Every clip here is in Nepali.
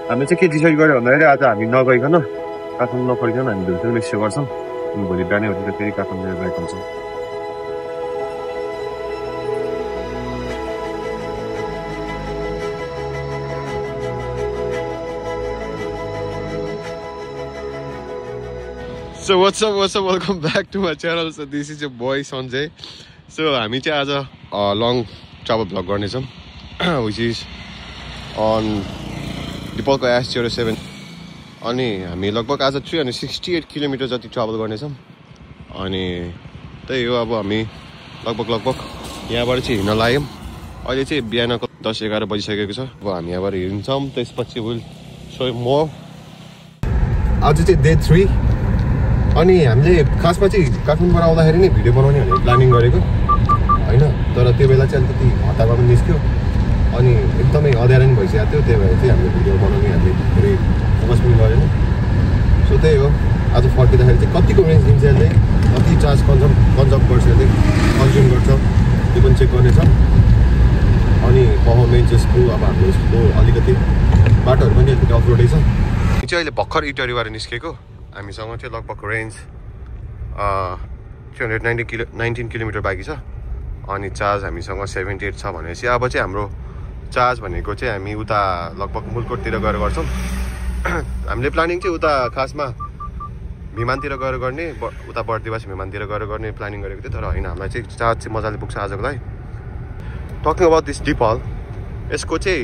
हामी चाहिँ के डिसाइड गर्यो भन्दाखेरि आज हामी नगइकन काठमाडौँ नफर्किकन हामी भुलचुङ निस्केको गर्छौँ अनि भोलि बिहानै उठेर फेरि काठमाडौँ गएको हुन्छौँ। So what's up, welcome back to my channel. So this is your boy Sanjay. So हामी चाहिँ आज long travel vlog गर्नेछौँ which is on दिपलको S07 अनि हामी लगभग आज 368 किलोमिटर जति ट्राभल गर्नेछौँ अनि त्यही हो। अब हामी लगभग यहाँबाट चाहिँ हिँड्न लाग्यौँ। अहिले चाहिँ बिहानको 10-11 बजिसकेको छ। अब हामी यहाँबाट हिँड्छौँ, त्यसपछि विल सो मोर। आज चाहिँ डे 3 अनि हामीले खासमा चाहिँ काठमाडौँबाट आउँदाखेरि नै भिडियो बनाउने भनेर प्लानिङ गरेको होइन, तर त्यो बेला चाहिँ अलिकति हतारमा पनि निस्क्यो अनि एकदमै अँध्यारो नि भइसकेको थियो। त्यही भएर चाहिँ हामीले भिडियो बनाउने हामीले धेरै फोकस पनि गरेन। सो त्यही हो, आज फर्किँदाखेरि चाहिँ कतिको रेन्ज दिन्छ यसले, कति चार्ज कन्जम गर्छ यसले, कन्ज्युम गर्छ त्यो पनि चेक गर्नेछ। अनि पर्फर्मेन्स यसको अब हाम्रो यसको अलिकति बाटोहरू पनि अलिकति अफरोडै छ। चाहिँ अहिले भर्खर इटरीबाट निस्केको। हामीसँग चाहिँ लगभग रेन्ज 319 किलोमिटर बाँकी छ अनि चार्ज हामीसँग 78 छ भनेपछि अब चाहिँ हाम्रो चार्ज भनेको चाहिँ हामी उता लगभग मुलकोटतिर गएर गर्छौँ। हामीले प्लानिङ चाहिँ उता खासमा विमानतिर गएर गर्ने, उता बर्दिवास विमानतिर गएर गर्ने प्लानिङ गरेको थियो, तर होइन हामीलाई चाहिँ चार्ज चाहिँ मजाले पुग्छ आजको लागि। टकिङ अबाउट दिस डिपल, यसको चाहिँ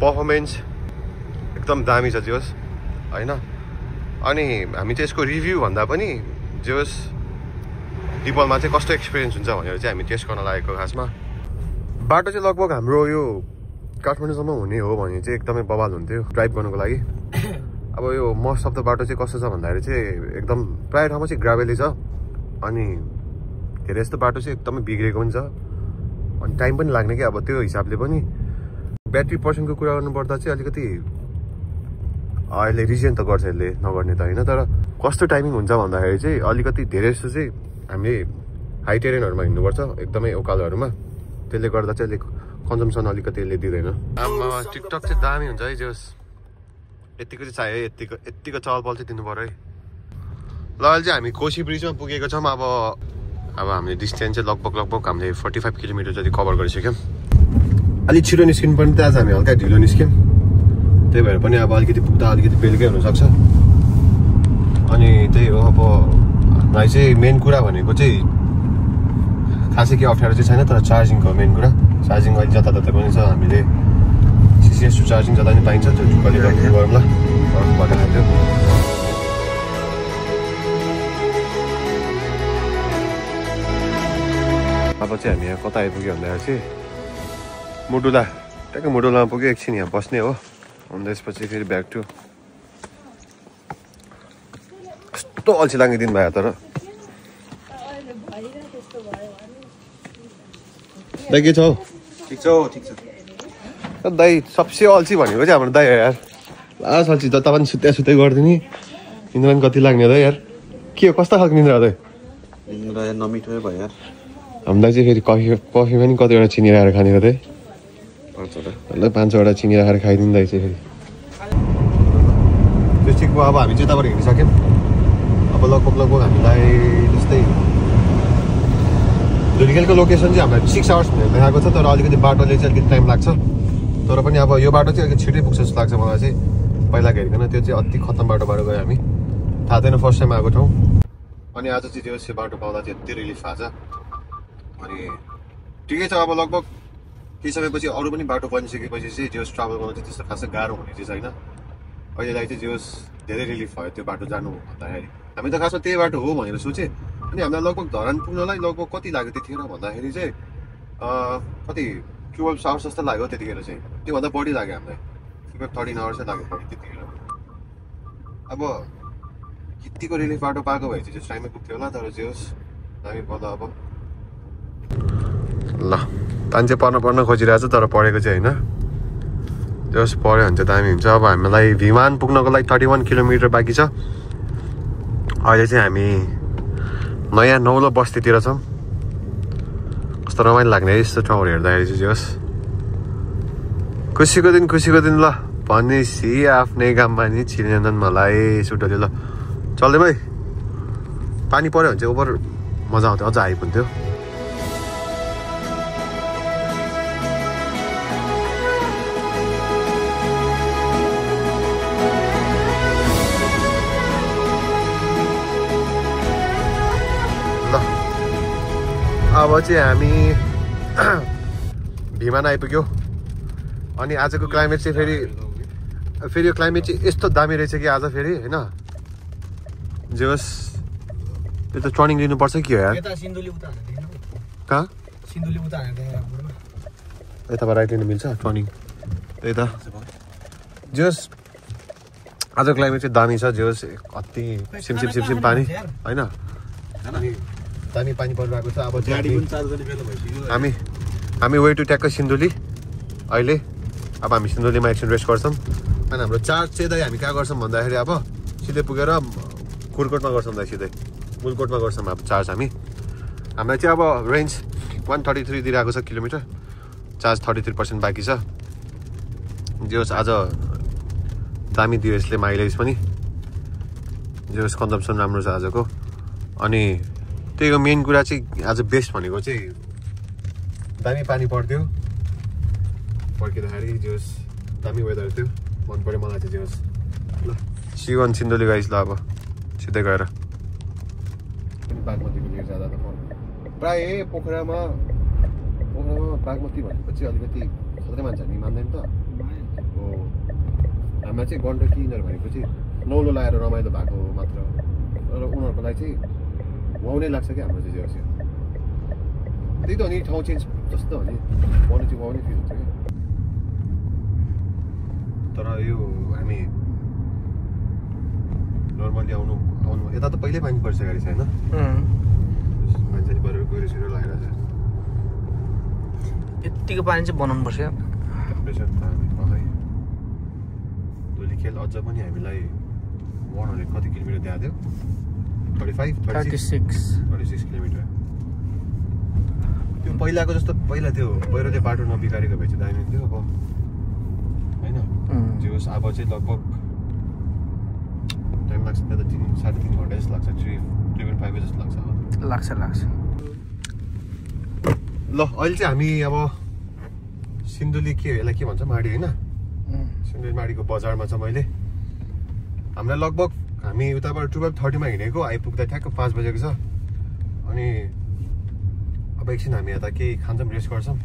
पर्फर्मेन्स एकदम दामी छ जोस् होइन। अनि हामी चाहिँ यसको रिभ्यू भन्दा पनि जोस् डिपलमा चाहिँ कस्तो एक्सपिरियन्स हुन्छ भनेर चाहिँ हामी टेस्ट गर्न लागेको। खासमा बाटो चाहिँ लगभग हाम्रो यो काठमाडौँसम्म हुने हो भने चाहिँ एकदमै बवाल हुन्थ्यो ड्राइभ गर्नुको लागि। अब यो मोस्ट अफ द बाटो चाहिँ कस्तो छ भन्दाखेरि चाहिँ एकदम प्रायः ठाउँमा चाहिँ ग्राभेली छ अनि धेरै जस्तो बाटो चाहिँ एकदमै बिग्रेको पनि छ अनि टाइम पनि लाग्ने कि। अब त्यो हिसाबले पनि ब्याट्री पर्सेन्टको कुरा गर्नुपर्दा चाहिँ अलिकति अहिले रिजन त गर्छ यसले, नगर्ने त होइन, तर कस्तो टाइमिङ हुन्छ भन्दाखेरि चाहिँ अलिकति धेरै जस्तो चाहिँ हामीले हाई टेरेनहरूमा हिँड्नुपर्छ, एकदमै उकालोहरूमा। त्यसले गर्दा चाहिँ अलिक कन्जम्सन अलिकति यसले दिँदैन। आमा टिकटक चाहिँ दामी हुन्छ है जोस्, यतिको चाहिँ चाहियो, यतिको चहलपहल चाहिँ दिनु पऱ्यो है। ल अहिले चाहिँ हामी कोशी ब्रिजमा पुगेको छौँ। अब हामीले डिस्टेन्स चाहिँ लगभग हामीले 45 किलोमिटर जति कभर गरिसक्यौँ। अलिक छिटो निस्किनु पर्ने थियो, आज हामी हल्का ढिलो निस्क्यौँ, त्यही भएर पनि अब अलिकति पुग्दा अलिकति बेलुकै हुनसक्छ। अनि त्यही हो, अब हामीलाई चाहिँ मेन कुरा भनेको चाहिँ खासै केही अप्ठ्यारो चाहिँ छैन, तर चार्जिङको मेन कुरा। चार्जिङ अहिले जताततै पनि छ, हामीले सिसिएस टु चार्जिङ जता पनि पाइन्छ, त्यो कहिले गरौँला भनिरहेको थियो। अब चाहिँ हामी यहाँ कता आइपुग्यो भन्दाखेरि चाहिँ मुडुला, ट्याक्कै मुडुलामा पुग्यो। एकछिन यहाँ बस्ने हो अनि त्यसपछि फेरि ब्याक टु। कस्तो अल्छी लाग्ने दिन भयो तर। दाइ के छ हौ? ठिक छ दाइ, सबसे अल्छी भनेको चाहिँ हाम्रो दाइ हो यार। लास्ट अल्छी जता पनि सुत्दै गरिदिने, निन्द्रा पनि कति लाग्ने दाइ यार। के हो, कस्तो खालको निन्द्रा दाइ? निन्द्रा नमिठो भयो यार। हामीलाई चाहिँ फेरि कफी पनि कतिवटा चिनी राखेर खाने हो दाइ? 5-6वटा चिनी राखेर खाइदिनु दाइ चाहिँ फेरि। त्यो ठिक भयो। अब हामी चाहिँ यताबाट हिँडिसक्यौँ। अब लगभग हामीलाई त्यस्तै धुलिखेलको लोकेसन चाहिँ हामीलाई 6 आवर्स भनेर देखाएको छ, तर अलिकति बाटोले चाहिँ अलिकति टाइम लाग्छ। तर पनि अब यो बाटो चाहिँ अलिकति छिटै पुग्छ जस्तो लाग्छ मलाई चाहिँ। पहिला हेरिकन त्यो चाहिँ अति खत्तम बाटोबाट गयो हामी, थाहा थिएन फर्स्ट टाइम आएको ठाउँ। अनि आज चाहिँ त्यो बाटो पाउँदा चाहिँ यति रिलिफ आएको छ। अनि ठिकै छ, अब लगभग केही समयपछि अरू पनि बाटो बनिसकेपछि चाहिँ जोस् ट्राभल गर्नु चाहिँ त्यस्तो खासै गाह्रो हुने चाहिँ छैन। अहिलेलाई चाहिँ जोस् धेरै रिलिफ भयो त्यो बाटो जानु भन्दाखेरि। हामी त खासमा त्यही बाटो हो भनेर सोचेँ। अनि हामीलाई लगभग धरान पुग्नलाई लगभग कति लाग्यो त्यतिखेर भन्दाखेरि चाहिँ कति 12 आवर्स जस्तो लाग्यो त्यतिखेर चाहिँ। त्योभन्दा बढी लाग्यो हामीलाई, 13 आवर्स लाग्यो बढी त्यतिखेर। अब यतिको रिलिफ बाटो पाएको भए चाहिँ टाइममै पुग्थ्यो होला, तर जोस् दामी पर्दा। अब ल तान चाहिँ पढ्न खोजिरहेको छ, तर पढेको चाहिँ होइन। जोस् पढ्यो भने चाहिँ दामी हुन्छ। अब हामीलाई विमान पुग्नको लागि 31 किलोमिटर बाँकी छ। अहिले चाहिँ हामी नयाँ नौलो बस्तीतिर छौँ। कस्तो रमाइलो लाग्ने है यस्तो ठाउँहरू हेर्दाखेरि चाहिँ। जोस् खुसीको दिन ल। भनेपछि आफ्नै काममा नि चिनेनन् मलाई सुटले। ल चल्दै भाइ पानी पर्यो भने चाहिँ ओभर मजा आउँथ्यो, अझ हाइप हुन्थ्यो। ल अब चाहिँ हामी भिमान आइपुग्यो। अनि आजको क्लाइमेट चाहिँ फेरि यो क्लाइमेट चाहिँ यस्तो दामी रहेछ कि आज फेरि होइन। जे होस् यो त टर्निङ लिनुपर्छ कि हो यार। कहाँ यताबाट राइट लिनु मिल्छ टर्निङ यता। जे होस् आज क्लाइमेट चाहिँ दामी छ। जे होस् कति सिमसिम पानी होइन, दामी पानी परिरहेको छ। अब हामी वे टु ट्याक्क सिन्धुली अहिले। अब हामी सिन्धुलीमा एकछिन रेस्ट गर्छौँ। अनि हाम्रो चार्ज चाहिँ दाइ हामी कहाँ गर्छौँ भन्दाखेरि अब सिधै पुगेर कुरकोटमा गर्छौँ दाइ, सिधै मुलकोटमा गर्छौँ अब चार्ज हामी। हामीलाई चाहिँ अब रेन्ज 133 दिइरहेको छ किलोमिटर, चार्ज 33% बाँकी छ। जे होस् आज दामी दियो यसले माइलेज पनि। जे होस् कन्जम्सन राम्रो छ आजको। अनि त्यही हो मेन कुरा चाहिँ आज बेस्ट भनेको चाहिँ दामी पानी पर्थ्यो फर्किँदाखेरि। जे होस् दामी वेदर थियो, मन पऱ्यो मलाई चाहिँ। जे होस् ल सिवन सिन्धुली गाइस। ल अब सिधै गएर बागमतीको लिएर जाँदा त प्रायः पोखरामा बागमती भनेपछि अलिकति खत्रै मान्छ नि, मान्दैन त हो। हामीलाई चाहिँ गण्डकी यिनीहरू भनेको चाहिँ नौलो लगाएर रमाइलो भएको मात्र, र उनीहरूको लागि चाहिँ वाउ नै लाग्छ क्या हाम्रो चाहिँ। जे होस् त्यही त हो नि, ठाउँ चेन्ज जस्तो हो नि, पाउनु चाहिँ वाउ नै फिल हुन्छ क्या। तर यो हामी नर्मली आउनु यता त पहिल्यै पानी परिसकेको छ होइन। मान्छेले बरेर गहिरो सिरो लगाएर छ। यत्तिको पानी चाहिँ बनाउनु पर्छ टेम्परेचर त हामी पखाइ धुली खेल अझ पनि हामीलाई 100 कति किलोमिटर दिएको थियो, 36 किलोमिटर। त्यो पहिलाको जस्तो पहिला त्यो पहिरोले बाटो नबिगारेको भए चाहिँ दामी हुन्थ्यो अब होइन। जे होस् अब चाहिँ लगभग टाइम लाग्छ त्यहाँ त 3-3.5 घन्टा जस्तो लाग्छ, 3.5 जस्तो लाग्छ। ल अहिले चाहिँ हामी अब सिन्धुली के यसलाई के भन्छ माडी होइन, सिन्धुली माडीको बजारमा छ। मैले हामीलाई लगभग हामी उताबाट 12:30मा हिँडेको, आइपुग्दा ठ्याक्क 5 बजेको छ। अनि अब एकछिन हामी यता केही खान्छौँ, रेस्ट गर्छौँ।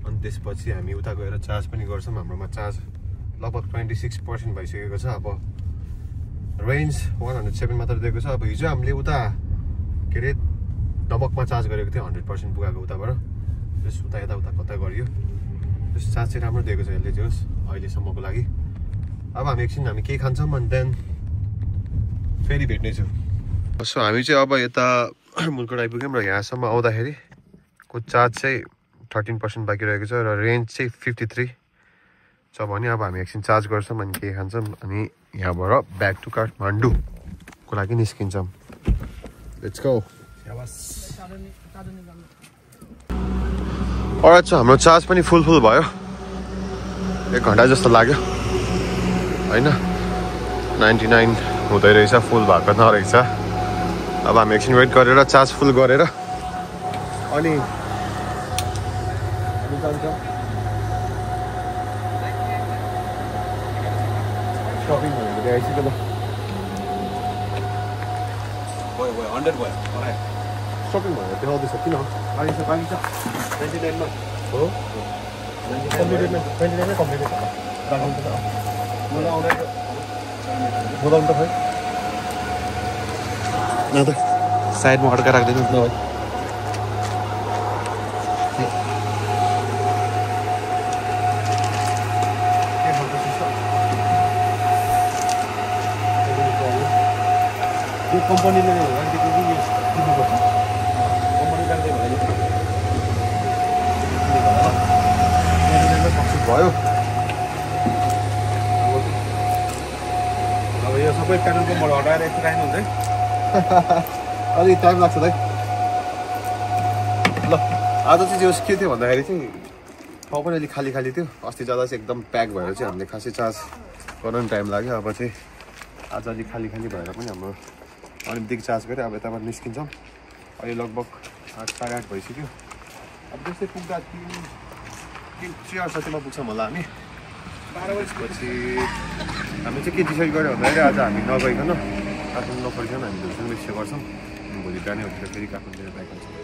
अनि त्यसपछि हामी उता गएर चार्ज पनि गर्छौँ। हाम्रोमा चार्ज लगभग 26% भइसकेको छ। अब रेन्ज 107 मात्र दिएको छ। अब हिजो हामीले उता के अरे दमकमा चार्ज गरेको थियो, 100% पुगाएको उताबाट। त्यस उता यताउता कता गरियो, त्यस चार्ज चाहिँ राम्रो दिएको छ यसले। जे होस् अहिलेसम्मको लागि। अब हामी एकछिन केही खान्छौँ अनि देन फेरि भेट्नेछु। सो हामी चाहिँ अब यता मुलकोट आइपुग्यौँ र यहाँसम्म आउँदाखेरि को चार्ज चाहिँ 13% बाँकी रहेको छ र रेन्ज चाहिँ 53 छ भने अब हामी एकछिन चार्ज गर्छौँ अनि केही खान्छौँ अनि यहाँबाट ब्याक टु काठमाडौँको लागि निस्किन्छौँ। Let's go. अलराइट, सो हाम्रो चार्ज पनि फुल भयो, 1 घन्टा जस्तो लाग्यो होइन। 99 हुँदै रहेछ, फुल भएको नरहेछ। अब हामी एकछिन वेट गरेर चार्ज फुल गरेर अनि शपिङ भनेको आइसक्यो। ल 100 भयो शपिङ भनेर देखाउँदैछ किन? बाँकी छ 99 मा हो, 29 कम्प्लिट बोलाउनु त खै न त साइडमा अड्का राख्दैन न। यो कम्पनीले राखिदिएको कि दिनुपर्छ, कम्पनी राख्दै भयो। अब यो सबै पेट्रोलको मोड हटाएर यस्तो राख्नु हुन्छ है। अलिक टाइम लाग्छ दाइ। ल आज चाहिँ जे के थियो भन्दाखेरि चाहिँ ठाउँ पनि अलिक खाली खाली थियो अस्ति जाँदा चाहिँ एकदम प्याक भएर चाहिँ हामीले खासै चार्ज गर्न टाइम लाग्यो अब चाहिँ आज अलिक खाली खाली भएर पनि हाम्रो अलिकति चार्ज गरेँ अब यताबाट निस्किन्छौँ अहिले लगभग 8:30 भइसक्यो अब त्यस्तै पुग्दा 3 जतिमा पुग्छौँ होला हामी 12 बजेपछि हामी चाहिँ के डिसाइड गऱ्यो भन्दाखेरि आज हामी नगइकन काठमाडौँ नफर्किकन हामी झुलसँग स्टे गर्छौँ भोलि बिहानै उठेर फेरि काठमाडौँ बाइक हाल्छौँ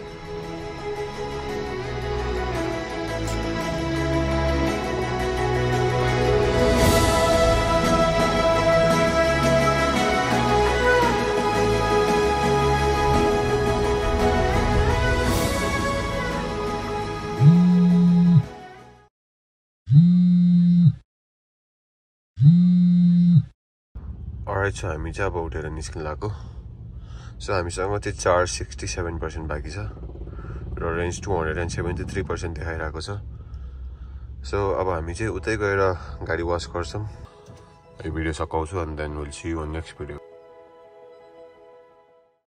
छ हामी चाहिँ अब उठेर निस्किन लाग्यो सो हामीसँग चाहिँ चार्ज 67% बाँकी छ र रेन्ज 273% देखाइरहेको छ सो अब हामी चाहिँ उतै गएर गाडी वास गर्छौँ यो भिडियो सकाउँछु and then will see you on next video